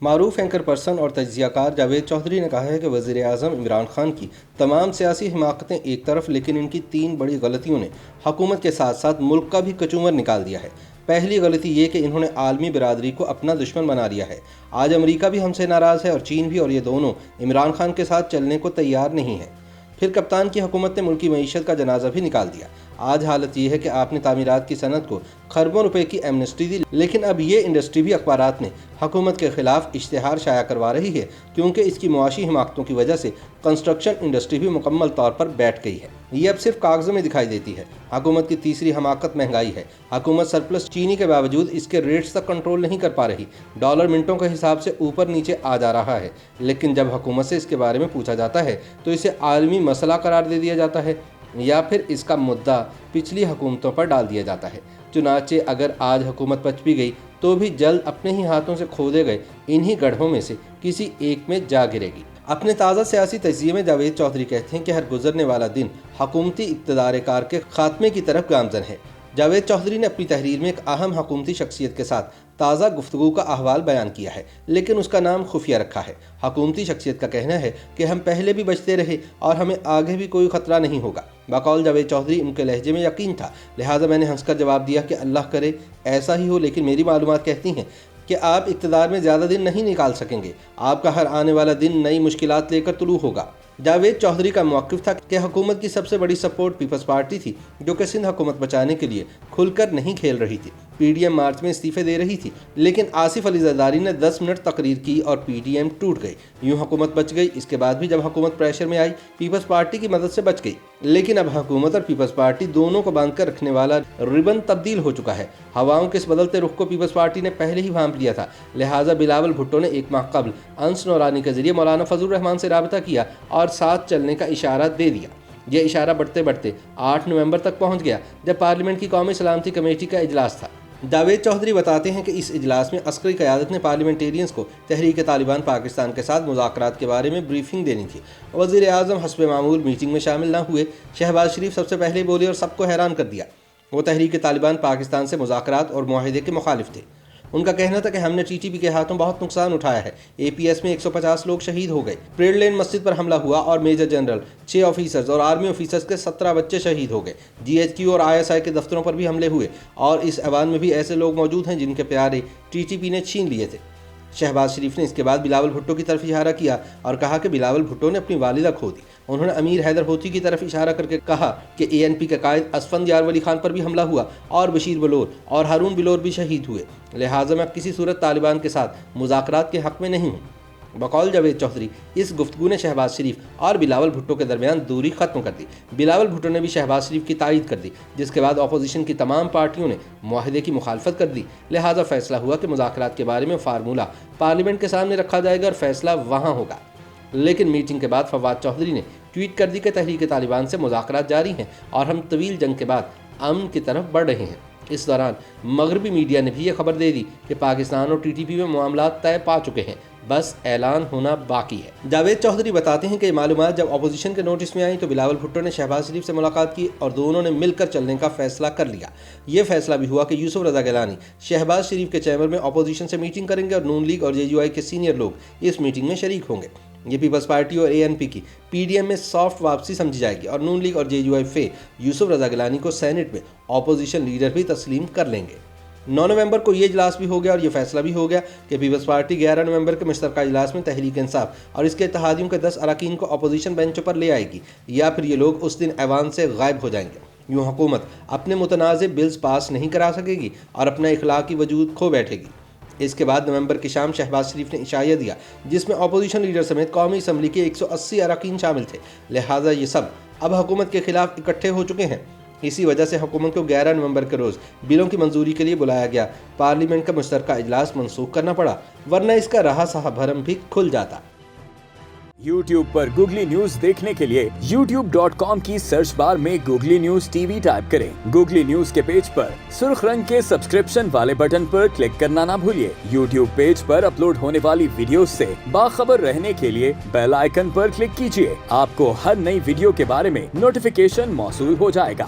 معروف anchor person اور تجزیہ کار جاوید چودھری نے کہا ہے کہ وزیر اعظم عمران خان کی تمام سیاسی حماقتیں ایک طرف، لیکن ان کی 3 بڑی غلطیوں نے حکومت کے ساتھ ساتھ ملک کا بھی کچومر نکال دیا ہے۔ پہلی غلطی یہ کہ انہوں نے عالمی برادری کو اپنا دشمن بنا لیا ہے۔ آج امریکہ بھی ہم سے ناراض ہے اور چین بھی، اور یہ دونوں عمران خان کے ساتھ چلنے کو تیار نہیں ہیں۔ پھر کپتان کی حکومت نے ملکی معیشت کا جنازہ بھی نکال دیا۔ آج حالت یہ ہے کہ آپ نے تعمیرات کی صنعت کو خربوں روپے کی ایمنسٹی دی، لیکن اب یہ انڈسٹری بھی اخبارات میں حکومت کے خلاف اشتہار شائع کروا رہی ہے، کیونکہ اس کی معاشی حماقتوں کی وجہ سے کنسٹرکشن انڈسٹری بھی مکمل طور پر بیٹھ گئی ہے۔ یہ اب صرف کاغذوں میں دکھائی دیتی ہے۔ حکومت کی تیسری حماقت مہنگائی ہے۔ حکومت سرپلس چینی کے باوجود اس کے ریٹس تک کنٹرول نہیں کر پا رہی۔ ڈالر منٹوں کے حساب سے اوپر نیچے آ جا رہا ہے، لیکن جب حکومت سے اس کے بارے میں پوچھا جاتا ہے تو اسے عالمی مسئلہ قرار دے دیا جاتا ہے، یا پھر اس کا مدعا پچھلی حکومتوں پر ڈال دیا جاتا ہے۔ چنانچہ اگر آج حکومت بچ بھی گئی تو بھی جلد اپنے ہی ہاتھوں سے کھودے گئے انہی گڑھوں میں سے کسی ایک میں جا گرے گی۔ اپنے تازہ سیاسی تجزیے میں جاوید چودھری کہتے ہیں کہ ہر گزرنے والا دن حکومتی اقتدار کار کے خاتمے کی طرف گامزن ہے۔ جاوید چودھری نے اپنی تحریر میں ایک اہم حکومتی شخصیت کے ساتھ تازہ گفتگو کا احوال بیان کیا ہے، لیکن اس کا نام خفیہ رکھا ہے۔ حکومتی شخصیت کا کہنا ہے کہ ہم پہلے بھی بچتے رہے اور ہمیں آگے بھی کوئی خطرہ نہیں ہوگا۔ بقول جاوید چودھری ان کے لہجے میں یقین تھا، لہٰذا میں نے ہنس کر جواب دیا کہ اللہ کرے ایسا ہی ہو، لیکن میری معلومات کہتی ہیں کہ آپ اقتدار میں زیادہ دن نہیں نکال سکیں گے۔ آپ کا ہر آنے والا دن نئی مشکلات لے کر طلوع ہوگا۔ جاوید چودھری کا موقف تھا کہ حکومت کی سب سے بڑی سپورٹ پیپلز پارٹی تھی، جو کہ سندھ حکومت بچانے کے لیے کھل کر نہیں کھیل رہی تھی۔ پی ڈی ایم مارچ میں استعفے دے رہی تھی، لیکن آصف علی زرداری نے 10 منٹ تقریر کی اور پی ڈی ایم ٹوٹ گئی۔ یوں حکومت بچ گئی۔ اس کے بعد بھی جب حکومت پریشر میں آئی، پیپلز پارٹی کی مدد سے بچ گئی، لیکن اب حکومت اور پیپلز پارٹی دونوں کو باندھ کر رکھنے والا ربن تبدیل ہو چکا ہے۔ ہواؤں کے اس بدلتے رخ کو پیپلز پارٹی نے پہلے ہی بھانپ لیا تھا، لہٰذا بلاول بھٹو نے 1 ماہ قبل انس نورانی کے ذریعے مولانا فضل الرحمان سے رابطہ کیا اور ساتھ چلنے کا اشارہ دے دیا۔ یہ اشارہ بڑھتے بڑھتے 8 نومبر تک پہنچ گیا، جب پارلیمنٹ کی قومی سلامتی کمیٹی کا اجلاس تھا۔ جاوید چودھری بتاتے ہیں کہ اس اجلاس میں عسکری قیادت نے پارلیمنٹیرینز کو تحریک طالبان پاکستان کے ساتھ مذاکرات کے بارے میں بریفنگ دینی تھی۔ وزیر اعظم حسب معمول میٹنگ میں شامل نہ ہوئے۔ شہباز شریف سب سے پہلے بولے اور سب کو حیران کر دیا۔ وہ تحریک طالبان پاکستان سے مذاکرات اور معاہدے کے مخالف تھے۔ ان کا کہنا تھا کہ ہم نے ٹی ٹی پی کے ہاتھوں بہت نقصان اٹھایا ہے۔ اے پی ایس میں 150 لوگ شہید ہو گئے۔ پریڈ لین مسجد پر حملہ ہوا اور میجر جنرل 6 آفیسرز اور آرمی آفیسرز کے 17 بچے شہید ہو گئے۔ جی ایچ کیو اور آئی ایس آئی کے دفتروں پر بھی حملے ہوئے، اور اس ایوان میں بھی ایسے لوگ موجود ہیں جن کے پیارے ٹی ٹی پی نے چھین لیے تھے۔ شہباز شریف نے اس کے بعد بلاول بھٹو کی طرف اشارہ کیا اور کہا کہ بلاول بھٹو نے اپنی والدہ کھو دی۔ انہوں نے امیر حیدر ہوتی کی طرف اشارہ کر کے کہا کہ اے این پی کے قائد اسفند یار ولی خان پر بھی حملہ ہوا اور بشیر بلور اور ہارون بلور بھی شہید ہوئے، لہٰذا میں کسی صورت طالبان کے ساتھ مذاکرات کے حق میں نہیں ہوں۔ بقول جاوید چودھری، اس گفتگو نے شہباز شریف اور بلاول بھٹو کے درمیان دوری ختم کر دی۔ بلاول بھٹو نے بھی شہباز شریف کی تائید کر دی، جس کے بعد اپوزیشن کی تمام پارٹیوں نے معاہدے کی مخالفت کر دی۔ لہٰذا فیصلہ ہوا کہ مذاکرات کے بارے میں فارمولہ پارلیمنٹ کے سامنے رکھا جائے گا اور فیصلہ وہاں ہوگا۔ لیکن میٹنگ کے بعد فواد چودھری نے ٹویٹ کر دی کہ تحریک طالبان سے مذاکرات جاری ہیں اور ہم طویل جنگ کے بعد امن کی طرف بڑھ رہے ہیں۔ اس دوران مغربی میڈیا نے بھی یہ خبر دے دی کہ پاکستان اور ٹی ٹی پی میں معاملات طے پا چکے ہیں، بس اعلان ہونا باقی ہے۔ جاوید چودھری بتاتے ہیں کہ یہ معلومات جب اپوزیشن کے نوٹس میں آئیں تو بلاول بھٹو نے شہباز شریف سے ملاقات کی اور دونوں نے مل کر چلنے کا فیصلہ کر لیا۔ یہ فیصلہ بھی ہوا کہ یوسف رضا گیلانی شہباز شریف کے چیمبر میں اپوزیشن سے میٹنگ کریں گے اور نون لیگ اور جے یو آئی کے سینئر لوگ اس میٹنگ میں شریک ہوں گے۔ یہ پیپلز پارٹی اور اے این پی کی پی ڈی ایم میں سافٹ واپسی سمجھی جائے گی، اور نون لیگ اور جے یو آئی فے یوسف رضا گیلانی کو سینٹ میں اپوزیشن لیڈر بھی تسلیم کر لیں گے۔ 9 نومبر کو یہ اجلاس بھی ہو گیا اور یہ فیصلہ بھی ہو گیا کہ پیپلز پارٹی 11 نومبر کے مشترکہ اجلاس میں تحریک انصاف اور اس کے اتحادیوں کے 10 اراکین کو اپوزیشن بینچوں پر لے آئے گی، یا پھر یہ لوگ اس دن ایوان سے غائب ہو جائیں گے۔ یوں حکومت اپنے متنازع بلز پاس نہیں کرا سکے گی اور اپنا اخلاقی وجود کھو بیٹھے گی۔ اس کے بعد نومبر کی شام شہباز شریف نے عشائیہ دیا، جس میں اپوزیشن لیڈر سمیت قومی اسمبلی کے 180 اراکین شامل تھے، لہٰذا یہ سب اب حکومت کے خلاف اکٹھے ہو چکے ہیں۔ اسی وجہ سے حکومت کو 11 نومبر کے روز بلوں کی منظوری کے لیے بلایا گیا۔ پارلیمنٹ کا مشترکہ اجلاس منسوخ کرنا پڑا، ورنہ اس کا رہا سہا بھرم بھی کھل جاتا۔ YouTube پر گوگلی نیوز دیکھنے کے لیے youtube.com کی سرچ بار میں googly news T V type کریں۔ گوگلی نیوز کے پیج پر سرخ رنگ کے سبسکرپشن والے بٹن پر کلک کرنا نہ بھولیے۔ YouTube پیج پر اپلوڈ ہونے والی ویڈیوز سے باخبر رہنے کے لیے بیل آئیکن پر کلک کیجیے۔ آپ کو ہر نئی ویڈیو کے بارے میں نوٹیفیکیشن موصول ہو جائے گا۔